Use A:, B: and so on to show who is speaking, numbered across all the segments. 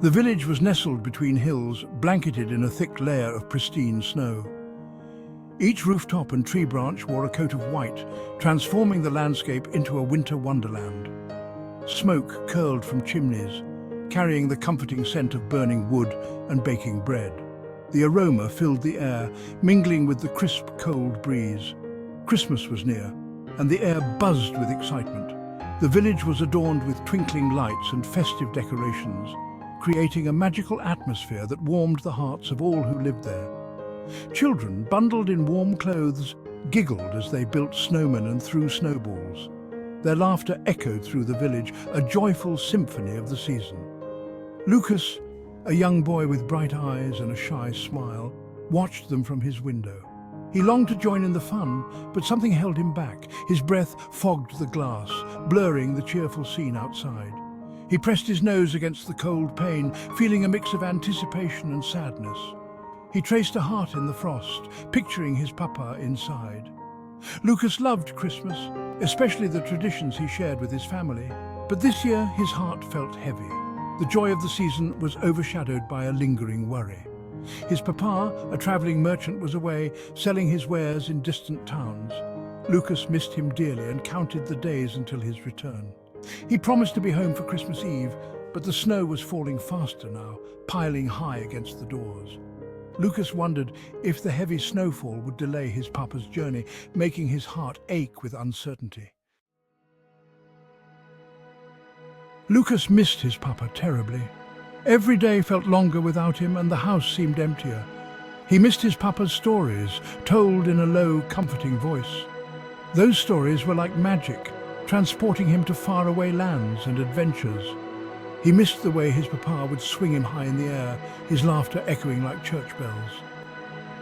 A: The village was nestled between hills, blanketed in a thick layer of pristine snow. Each rooftop and tree branch wore a coat of white, transforming the landscape into a winter wonderland. Smoke curled from chimneys, carrying the comforting scent of burning wood and baking bread. The aroma filled the air, mingling with the crisp, cold breeze. Christmas was near, and the air buzzed with excitement. The village was adorned with twinkling lights and festive decorations, creating a magical atmosphere that warmed the hearts of all who lived there. Children, bundled in warm clothes, giggled as they built snowmen and threw snowballs. Their laughter echoed through the village, a joyful symphony of the season. Lucas, a young boy with bright eyes and a shy smile, watched them from his window. He longed to join in the fun, but something held him back. His breath fogged the glass, blurring the cheerful scene outside. He pressed his nose against the cold pane, feeling a mix of anticipation and sadness. He traced a heart in the frost, picturing his papa inside. Lucas loved Christmas, especially the traditions he shared with his family. But this year, his heart felt heavy. The joy of the season was overshadowed by a lingering worry. His papa, a traveling merchant, was away, selling his wares in distant towns. Lucas missed him dearly and counted the days until his return. He promised to be home for Christmas Eve, but the snow was falling faster now, piling high against the doors. Lucas wondered if the heavy snowfall would delay his papa's journey, making his heart ache with uncertainty. Lucas missed his papa terribly. Every day felt longer without him, and the house seemed emptier. He missed his papa's stories, told in a low, comforting voice. Those stories were like magic, transporting him to faraway lands and adventures. He missed the way his papa would swing him high in the air, his laughter echoing like church bells.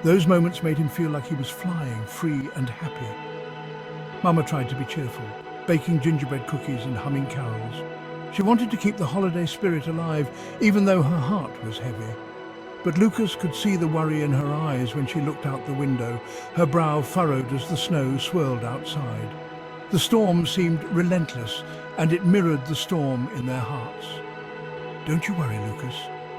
A: Those moments made him feel like he was flying, free and happy. Mama tried to be cheerful, baking gingerbread cookies and humming carols. She wanted to keep the holiday spirit alive, even though her heart was heavy. But Lucas could see the worry in her eyes when she looked out the window, her brow furrowed as the snow swirled outside. The storm seemed relentless, and it mirrored the storm in their hearts. "Don't you worry, Lucas,"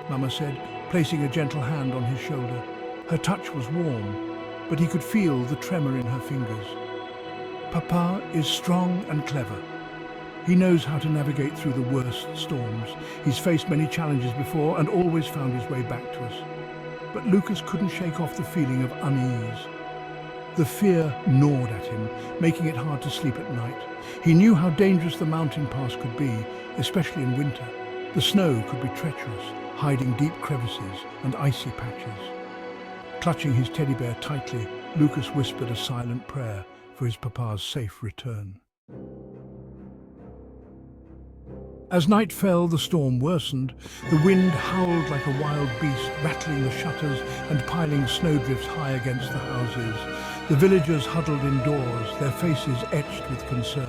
A: Mama said, placing a gentle hand on his shoulder. Her touch was warm, but he could feel the tremor in her fingers. "Papa is strong and clever. He knows how to navigate through the worst storms. He's faced many challenges before and always found his way back to us." But Lucas couldn't shake off the feeling of unease. The fear gnawed at him, making it hard to sleep at night. He knew how dangerous the mountain pass could be, especially in winter. The snow could be treacherous, hiding deep crevices and icy patches. Clutching his teddy bear tightly, Lucas whispered a silent prayer for his papa's safe return. As night fell, the storm worsened. The wind howled like a wild beast, rattling the shutters and piling snowdrifts high against the houses. The villagers huddled indoors, their faces etched with concern.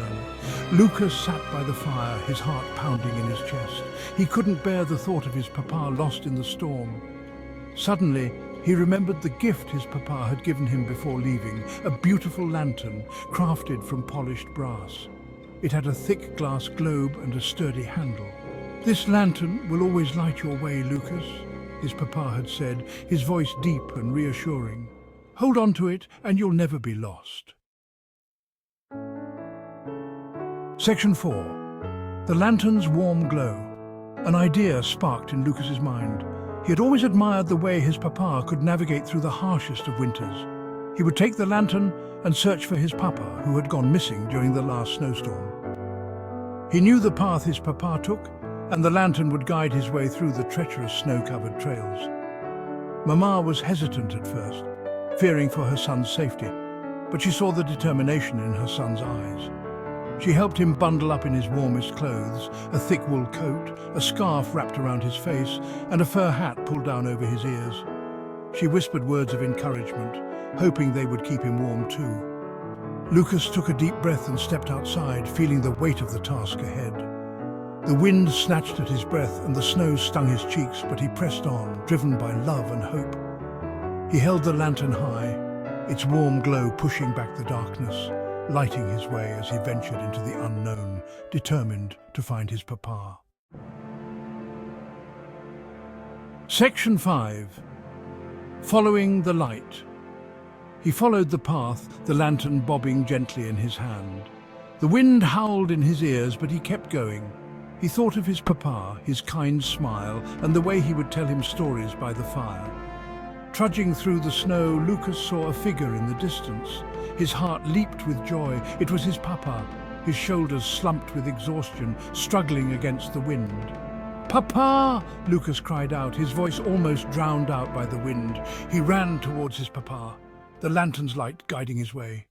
A: Lucas sat by the fire, his heart pounding in his chest. He couldn't bear the thought of his papa lost in the storm. Suddenly, he remembered the gift his papa had given him before leaving, a beautiful lantern crafted from polished brass. It had a thick glass globe and a sturdy handle. "This lantern will always light your way, Lucas," his papa had said, his voice deep and reassuring. "Hold on to it and you'll never be lost." Section 4. The lantern's warm glow. An idea sparked in Lucas's mind. He had always admired the way his papa could navigate through the harshest of winters. He would take the lantern and search for his papa, who had gone missing during the last snowstorm. He knew the path his papa took, and the lantern would guide his way through the treacherous snow-covered trails. Mama was hesitant at first, fearing for her son's safety, but she saw the determination in her son's eyes. She helped him bundle up in his warmest clothes, a thick wool coat, a scarf wrapped around his face, and a fur hat pulled down over his ears. She whispered words of encouragement, hoping they would keep him warm too. Lucas took a deep breath and stepped outside, feeling the weight of the task ahead. The wind snatched at his breath and the snow stung his cheeks, but he pressed on, driven by love and hope. He held the lantern high, its warm glow pushing back the darkness, lighting his way as he ventured into the unknown, determined to find his papa. Section 5. Following the light. He followed the path, the lantern bobbing gently in his hand. The wind howled in his ears, but he kept going. He thought of his papa, his kind smile, and the way he would tell him stories by the fire. Trudging through the snow, Lucas saw a figure in the distance. His heart leaped with joy. It was his papa, his shoulders slumped with exhaustion, struggling against the wind. "Papa!" Lucas cried out, his voice almost drowned out by the wind. He ran towards his papa, the lantern's light guiding his way.